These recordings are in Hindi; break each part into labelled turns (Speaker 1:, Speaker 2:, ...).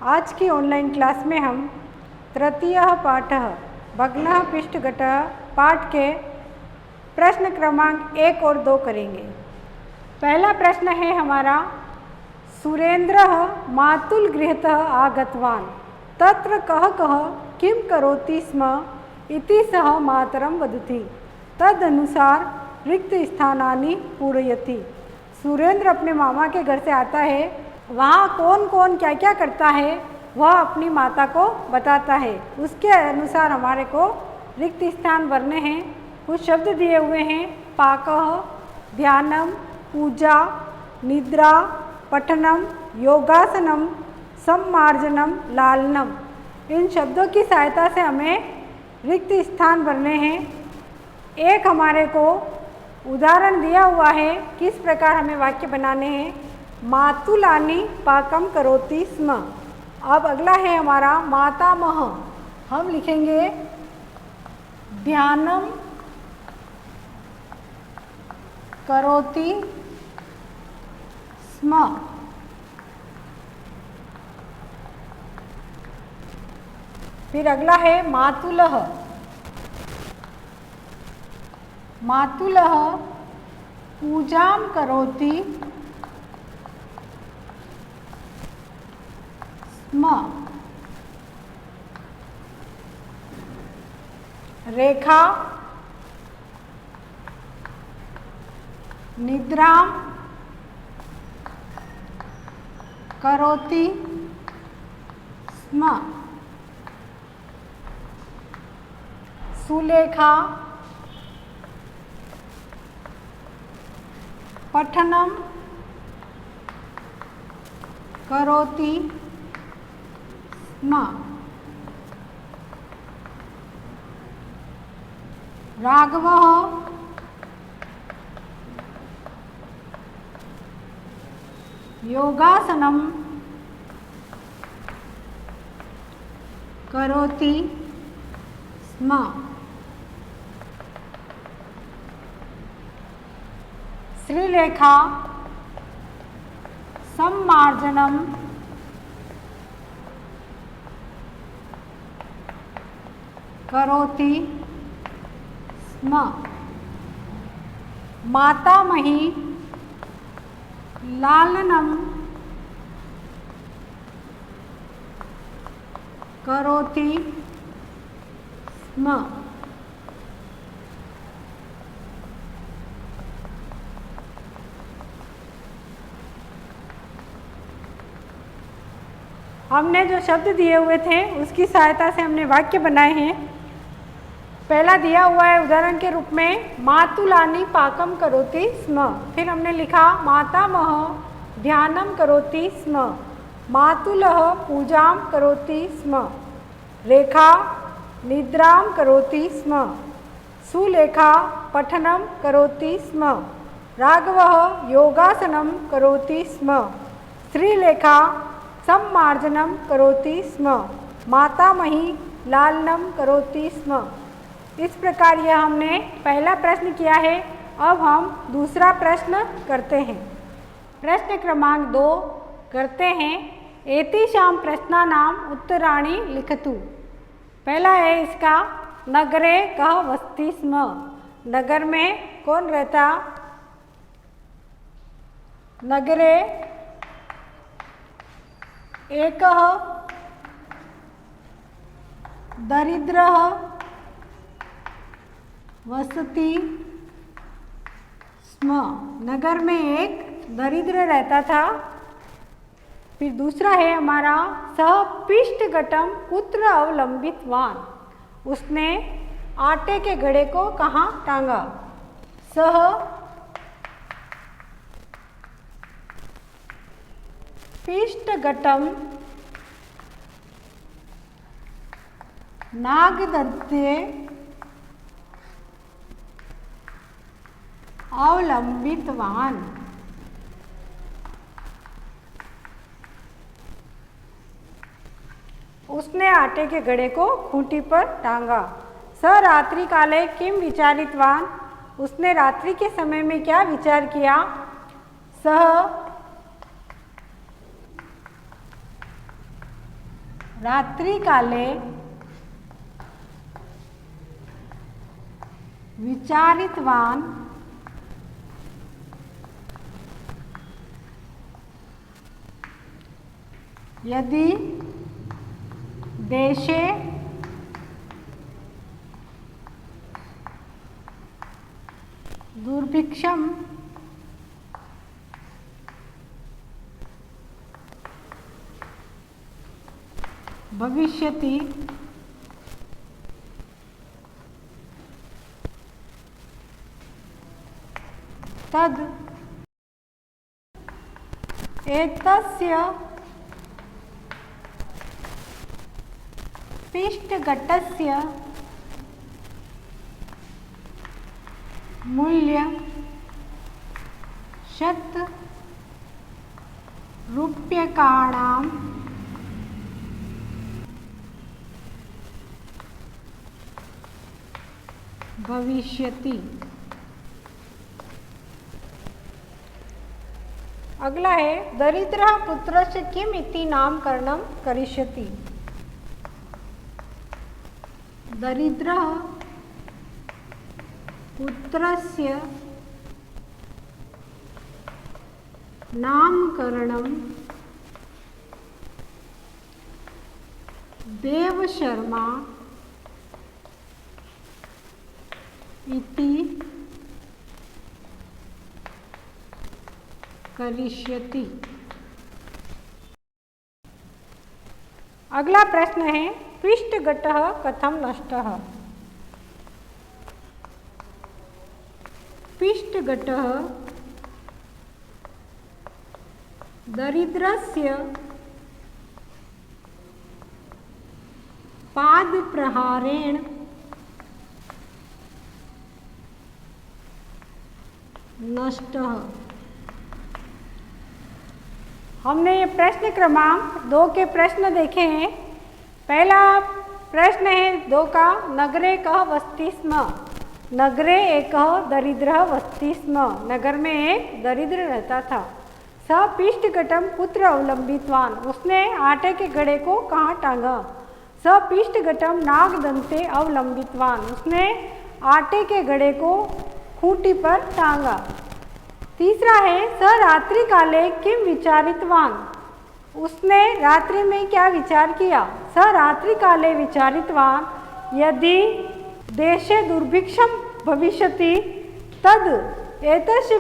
Speaker 1: आज की ऑनलाइन क्लास में हम तृतीयः पाठः भग्नः पृष्ठघटः पाठ के प्रश्न क्रमांक 1 और 2 करेंगे। पहला प्रश्न है हमारा, सुरेंद्रः मातुल गृहतः आगतवान् तत्र कः कः किं करोति स्म इति सः मातरं वदति, तदनुसार रिक्त स्थानानि पूरयति। सुरेंद्र अपने मामा के घर से आता है, वहाँ कौन कौन क्या क्या करता है वह अपनी माता को बताता है। उसके अनुसार हमारे को रिक्त स्थान भरने हैं। कुछ शब्द दिए हुए हैं, पाकः, ध्यानम, पूजा, निद्रा, पठनम, योगासनम, सम्मार्जनम, लालनम। इन शब्दों की सहायता से हमें रिक्त स्थान भरने हैं। एक हमारे को उदाहरण दिया हुआ है किस प्रकार हमें वाक्य बनाने हैं, मातुलानी पाकम करोति स्म। अब अगला है हमारा मातामह, हम लिखेंगे ध्यानम करोति स्म। फिर अगला है मातुलः, मातुलः पूजां करोति स्म। रेखा निद्रां करोति स्म। सुलेखा पठनम करोति स्म। राघवः योगासनम करोति स्म। श्रीलेखा सम्मार्जनम करोति स्म। मातामही लालनम करोति स्म। हमने जो शब्द दिए हुए थे उसकी सहायता से हमने वाक्य बनाए हैं। पहला दिया हुआ है उदाहरण के रूप में, मातुलानी पाकम करोति स्म। फिर हमने लिखा मातामह ध्यानम करोति स्म, मातुलः पूजां करोति स्म, रेखा निद्रां करोति स्म, सुलेखा पठनम करोति स्म, राघवः योगासनं करोति स्म, श्रीलेखा सम्मार्जनम करोति स्म, मातामही लालनम करोति स्म। इस प्रकार यह हमने पहला प्रश्न किया है। अब हम दूसरा प्रश्न करते हैं। प्रश्न क्रमांक 2 करते हैं, एतेषां प्रश्नानां उत्तराणि लिखतु। पहला है इसका, नगरे कः वसति स्म। नगर में कौन रहता? नगरे एकः दरिद्रः वसति स्म। नगर में एक दरिद्र रहता था। फिर दूसरा है हमारा, सः पृष्ठघटं कुत्र अवलंबितवान्। उसने आटे के घड़े को कहाँ टांगा? सः पृष्ठघटं नागदन्ते अवलंबितवान्। उसने आटे के घड़े को खूंटी पर टांगा। स रात्रि काले किम विचारितवान्। उसने रात्रि के समय में क्या विचार किया? सह रात्रि काले विचारितवान यदि देशे दुर्भिक्षम भविष्यति तद एतस्य पिष्टघटस्य मूल्य ₹100 भविष्यति। अगला है दरिद्रः पुत्रस्य किम् इति नामकरणं करिष्यति। दरिद्रः पुत्रस्य नामकरणं देवशर्मा इति करिष्यति। अगला प्रश्न है पिष्टघटः कथं नष्टः। पिष्टघटः दरिद्रस्य पादप्रहारेण नष्टः। हमने ये प्रश्न क्रमांक 2 के प्रश्न देखे हैं। पहला प्रश्न है 2 का, नगरे कः वसति स्म। नगरे एकः दरिद्रः वसति स्म। नगर में एक दरिद्र रहता था। स पिष्टघटं कुत्र अवलंबितवान। उसने आटे के घड़े को कहाँ टांगा। स पिष्टघटं नागदन्ते अवलंबितवान। उसने आटे के घड़े को खूंटी पर टांगा। तीसरा है स रात्रि काले किम विचारितवान। उसने रात्रि में क्या विचार किया। स रात्रि काले विचारितवान यदि देशे दुर्भिक्षम भविष्यति तद एतस्य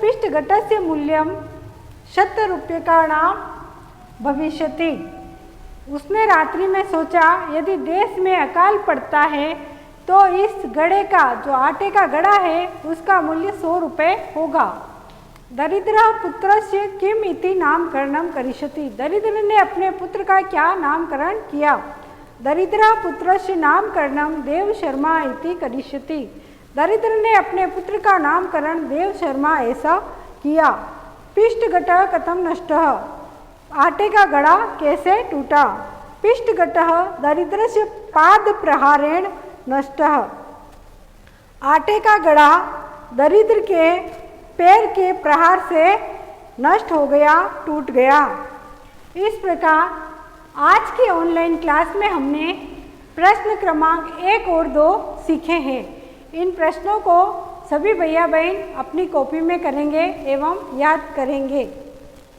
Speaker 1: पिष्टघटस्य मूल्यं ₹100 भविष्यति। उसने रात्रि में सोचा यदि देश में अकाल पड़ता है तो इस घड़े का, जो आटे का घड़ा है, उसका मूल्य ₹100 होगा। दरिद्रः पुत्रस्य किम इति नामकरणं करिष्यति। दरिद्र ने अपने पुत्र का क्या नामकरण किया। दरिद्रः पुत्रस्य नामकरणं देवशर्मा इति करिष्यति। दरिद्र ने अपने पुत्र का नामकरण देवशर्मा ऐसा किया। पिष्टघटः कथं नष्टः। आटे का घड़ा कैसे टूटा। पिष्टघटः दरिद्रस्य पादप्रहारेण नष्टः। आटे का घड़ा दरिद्र के पैर के प्रहार से नष्ट हो गया, टूट गया। इस प्रकार आज की ऑनलाइन क्लास में हमने प्रश्न क्रमांक 1 और 2 सीखे हैं। इन प्रश्नों को सभी भैया बहन अपनी कॉपी में करेंगे एवं याद करेंगे।